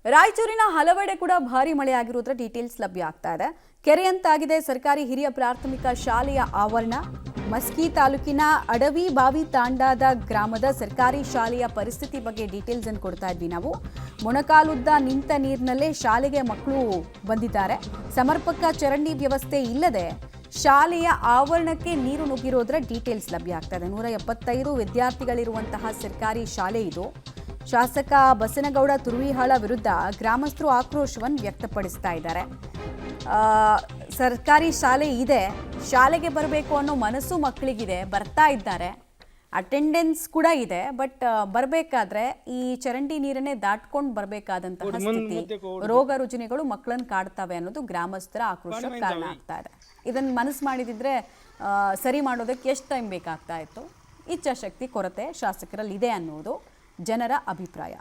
ರಾಯಚೂರಿನ ಹಲವೆಡೆ ಕೂಡ ಭಾರಿ ಮಳೆ ಆಗಿರುವುದರ ಡೀಟೇಲ್ಸ್ ಲಭ್ಯ ಆಗ್ತಾ ಇದೆ. ಕೆರೆಯಂತಾಗಿದೆ ಸರ್ಕಾರಿ ಹಿರಿಯ ಪ್ರಾಥಮಿಕ ಶಾಲೆಯ ಆವರಣ. ಮಸ್ಕಿ ತಾಲೂಕಿನ ಅಡವಿ ಬಾವಿ ತಾಂಡಾದ ಗ್ರಾಮದ ಸರ್ಕಾರಿ ಶಾಲೆಯ ಪರಿಸ್ಥಿತಿ ಬಗ್ಗೆ ಡೀಟೇಲ್ಸ್ ಅನ್ನು ಕೊಡ್ತಾ ಇದ್ವಿ ನಾವು. ಮೊಣಕಾಲುದ್ದ ನಿಂತ ನೀರಿನಲ್ಲೇ ಶಾಲೆಗೆ ಮಕ್ಕಳು ಬಂದಿದ್ದಾರೆ. ಸಮರ್ಪಕ ಚರಂಡಿ ವ್ಯವಸ್ಥೆ ಇಲ್ಲದೆ ಶಾಲೆಯ ಆವರಣಕ್ಕೆ ನೀರು ನುಗ್ಗಿರೋದರ ಡೀಟೇಲ್ಸ್ ಲಭ್ಯ ಆಗ್ತಾ ಇದೆ. 175 ವಿದ್ಯಾರ್ಥಿಗಳಿರುವಂತಹ ಸರ್ಕಾರಿ ಶಾಲೆ ಇದು. ಶಾಸಕ ಬಸನಗೌಡ ತುರುವಿಹಾಳ ವಿರುದ್ಧ ಗ್ರಾಮಸ್ಥರು ಆಕ್ರೋಶವನ್ನು ವ್ಯಕ್ತಪಡಿಸ್ತಾ ಇದ್ದಾರೆ. ಸರ್ಕಾರಿ ಶಾಲೆ ಇದೆ, ಶಾಲೆಗೆ ಬರಬೇಕು ಅನ್ನೋ ಮನಸ್ಸು ಮಕ್ಕಳಿಗಿದೆ, ಬರ್ತಾ ಇದ್ದಾರೆ, ಅಟೆಂಡೆನ್ಸ್ ಕೂಡ ಇದೆ. ಬಟ್ ಬರಬೇಕಾದ್ರೆ ಈ ಚರಂಡಿ ನೀರನ್ನೇ ದಾಟ್ಕೊಂಡು ಬರಬೇಕಾದಂತಹ ಸ್ಥಿತಿ, ರೋಗ ರುಜಿನಗಳು ಮಕ್ಕಳನ್ನು ಕಾಡ್ತವೆ ಅನ್ನೋದು ಗ್ರಾಮಸ್ಥರ ಆಕ್ರೋಶಕ್ಕೆ ಕಾರಣ ಆಗ್ತಾ ಇದೆ. ಇದನ್ನು ಮನಸ್ಸು ಮಾಡಿದಿದ್ರೆ ಸರಿ ಮಾಡೋದಕ್ಕೆ ಎಷ್ಟು ಟೈಮ್ ಬೇಕಾಗ್ತಾ ಇತ್ತು. ಇಚ್ಛಾಶಕ್ತಿ ಕೊರತೆ ಶಾಸಕರಲ್ಲಿ ಇದೆ ಅನ್ನೋದು ಜನರ ಅಭಿಪ್ರಾಯ.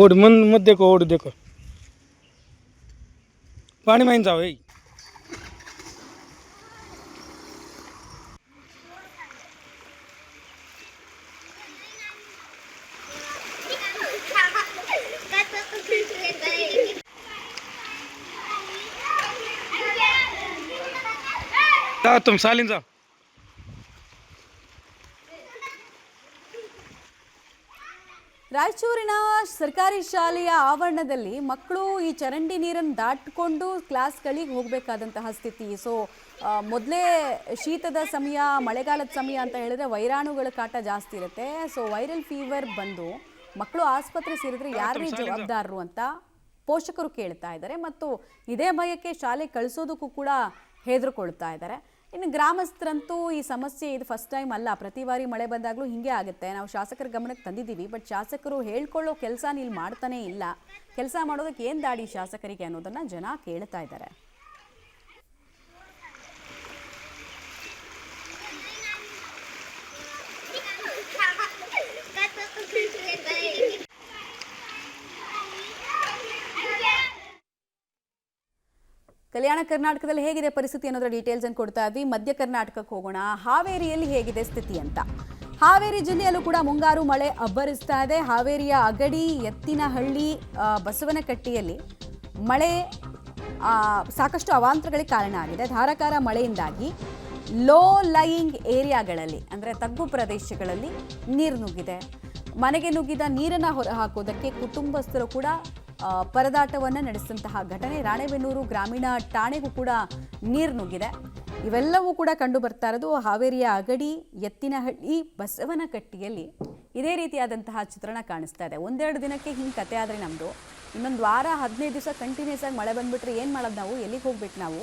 ओड मन मत देखो, ओड देखो, पानी में जाओ। तुम सालिन जाओ। ರಾಯಚೂರಿನ ಸರ್ಕಾರಿ ಶಾಲೆಯ ಆವರಣದಲ್ಲಿ ಮಕ್ಕಳು ಈ ಚರಂಡಿ ನೀರನ್ನು ದಾಟಿಕೊಂಡು ಕ್ಲಾಸ್ಗಳಿಗೆ ಹೋಗಬೇಕಾದಂತಹ ಸ್ಥಿತಿ. ಸೊ ಮೊದಲೇ ಶೀತದ ಸಮಯ, ಮಳೆಗಾಲದ ಸಮಯ ಅಂತ ಹೇಳಿದ್ರೆ ವೈರಾಣುಗಳ ಕಾಟ ಜಾಸ್ತಿ ಇರುತ್ತೆ. ಸೊ ವೈರಲ್ ಫೀವರ್ ಬಂದು ಮಕ್ಕಳು ಆಸ್ಪತ್ರೆ ಸೇರಿದ್ರೆ ಯಾರೇ ಜವಾಬ್ದಾರರು ಅಂತ ಪೋಷಕರು ಕೇಳ್ತಾ ಇದ್ದಾರೆ. ಮತ್ತು ಇದೇ ಭಯಕ್ಕೆ ಶಾಲೆ ಕಳಿಸೋದಕ್ಕೂ ಕೂಡ ಹೆದರ್ಕೊಳ್ತಾ ಇದ್ದಾರೆ. ಇನ್ನು ಗ್ರಾಮಸ್ಥರಂತೂ ಈ ಸಮಸ್ಯೆ ಇದು ಫಸ್ಟ್ ಟೈಮ್ ಅಲ್ಲ, ಪ್ರತಿ ಬಾರಿ ಮಳೆ ಬಂದಾಗಲೂ ಹಿಂಗೆ ಆಗುತ್ತೆ. ನಾವು ಶಾಸಕರ ಗಮನಕ್ಕೆ ತಂದಿದ್ದೀವಿ, ಬಟ್ ಶಾಸಕರು ಹೇಳ್ಕೊಳ್ಳೋ ಕೆಲಸ ಇಲ್ಲಿ ಮಾಡ್ತಾನೇ ಇಲ್ಲ. ಕೆಲಸ ಮಾಡೋದಕ್ಕೆ ಏನು ದಾಡಿ ಶಾಸಕರಿಗೆ ಅನ್ನೋದನ್ನು ಜನ ಕೇಳ್ತಾ ಇದ್ದಾರೆ. ಕಲ್ಯಾಣ ಕರ್ನಾಟಕದಲ್ಲಿ ಹೇಗಿದೆ ಪರಿಸ್ಥಿತಿ ಅನ್ನೋದರ ಡೀಟೇಲ್ಸ್ ಅನ್ನು ಕೊಡ್ತಾ ಇದ್ವಿ. ಮಧ್ಯ ಕರ್ನಾಟಕಕ್ಕೆ ಹೋಗೋಣ. ಹಾವೇರಿಯಲ್ಲಿ ಹೇಗಿದೆ ಸ್ಥಿತಿ ಅಂತ. ಹಾವೇರಿ ಜಿಲ್ಲೆಯಲ್ಲೂ ಕೂಡ ಮುಂಗಾರು ಮಳೆ ಅಬ್ಬರಿಸ್ತಾ ಇದೆ. ಹಾವೇರಿಯ ಅಗಡಿ, ಎತ್ತಿನಹಳ್ಳಿ, ಬಸವನಕಟ್ಟಿಯಲ್ಲಿ ಮಳೆ ಸಾಕಷ್ಟು ಅವಾಂತರಗಳಿಗೆ ಕಾರಣ ಆಗಿದೆ. ಧಾರಾಕಾರ ಮಳೆಯಿಂದಾಗಿ ಲೋ ಲೈಯಿಂಗ್ ಏರಿಯಾಗಳಲ್ಲಿ ಅಂದರೆ ತಗ್ಗು ಪ್ರದೇಶಗಳಲ್ಲಿ ನೀರು ನುಗ್ಗಿದೆ. ಮನೆಗೆ ನುಗ್ಗಿದ ನೀರನ್ನು ಹೊರಹಾಕೋದಕ್ಕೆ ಕುಟುಂಬಸ್ಥರು ಕೂಡ ಪರದಾಟವನ್ನು ನಡೆಸಿದಂತಹ ಘಟನೆ. ರಾಣೆಬೆನ್ನೂರು ಗ್ರಾಮೀಣ ಠಾಣೆಗೂ ಕೂಡ ನೀರು ನುಗ್ಗಿದೆ. ಇವೆಲ್ಲವೂ ಕೂಡ ಕಂಡು ಬರ್ತಾ ಇರೋದು ಹಾವೇರಿಯ ಅಗಡಿ, ಎತ್ತಿನಹಳ್ಳಿ, ಬಸವನಕಟ್ಟಿಯಲ್ಲಿ ಇದೇ ರೀತಿಯಾದಂತಹ ಚಿತ್ರಣ ಕಾಣಿಸ್ತಾ ಇದೆ. ಒಂದೆರಡು ದಿನಕ್ಕೆ ಹಿಂಗೆ ಕತೆ ಆದರೆ ನಮ್ಮದು, ಇನ್ನೊಂದು ವಾರ 15 ದಿವಸ ಕಂಟಿನ್ಯೂಸ್ ಆಗಿ ಮಳೆ ಬಂದುಬಿಟ್ರೆ ಏನು ಮಾಡೋದು ನಾವು, ಎಲ್ಲಿಗೆ ಹೋಗ್ಬೇಕು ನಾವು,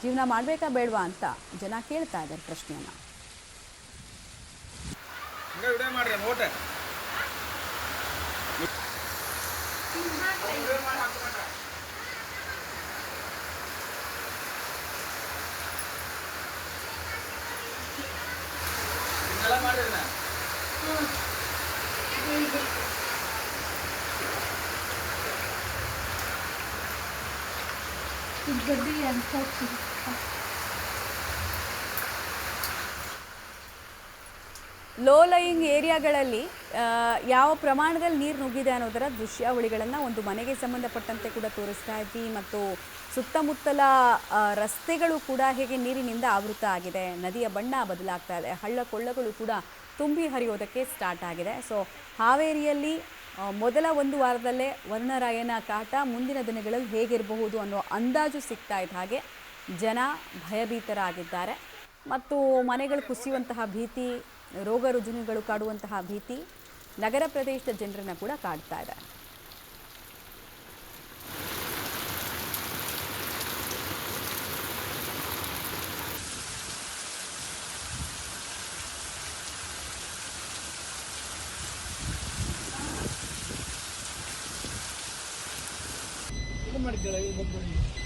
ಜೀವನ ಮಾಡಬೇಕಾ ಬೇಡವಾ ಅಂತ ಜನ ಕೇಳ್ತಾ ಇದ್ದಾರೆ ಪ್ರಶ್ನೆಯನ್ನು. ಲೋ ಲೈಯಿಂಗ್ ಏರಿಯಾಗಳಲ್ಲಿ ಯಾವ ಪ್ರಮಾಣದಲ್ಲಿ ನೀರು ನುಗ್ಗಿದೆ ಅನ್ನೋದರ ದೃಶ್ಯಾವಳಿಗಳನ್ನು ಒಂದು ಮನೆಗೆ ಸಂಬಂಧಪಟ್ಟಂತೆ ಕೂಡ ತೋರಿಸ್ತಾ ಇದ್ವಿ. ಮತ್ತು ಸುತ್ತಮುತ್ತಲ ರಸ್ತೆಗಳು ಕೂಡ ಹೇಗೆ ನೀರಿನಿಂದ ಆವೃತ ಆಗಿದೆ, ನದಿಯ ಬಣ್ಣ ಬದಲಾಗ್ತಾ ಇದೆ, ಹಳ್ಳ ಕೊಳ್ಳಗಳು ಕೂಡ ತುಂಬಿ ಹರಿಯೋದಕ್ಕೆ ಸ್ಟಾರ್ಟ್ ಆಗಿದೆ. ಸೊ ಹಾವೇರಿಯಲ್ಲಿ ಮೊದಲ ಒಂದು ವಾರದಲ್ಲೇ ವರ್ಣರಾಯನ ಕಾಟ ಮುಂದಿನ ದಿನಗಳಲ್ಲಿ ಹೇಗಿರಬಹುದು ಅನ್ನೋ ಅಂದಾಜು ಸಿಗ್ತಾ ಇದ್ದ ಹಾಗೆ ಜನ ಭಯಭೀತರಾಗಿದ್ದಾರೆ. ಮತ್ತು ಮನೆಗಳು ಕುಸಿಯುವಂತಹ ಭೀತಿ, ರೋಗ ರುಜಿನಗಳು ಕಾಡುವಂತಹ ಭೀತಿ ನಗರ ಪ್ರದೇಶದ ಜನರನ್ನು ಕೂಡ ಕಾಡ್ತಾ ಇದೆ. ಮಾಡಿದ್ದೇವೆ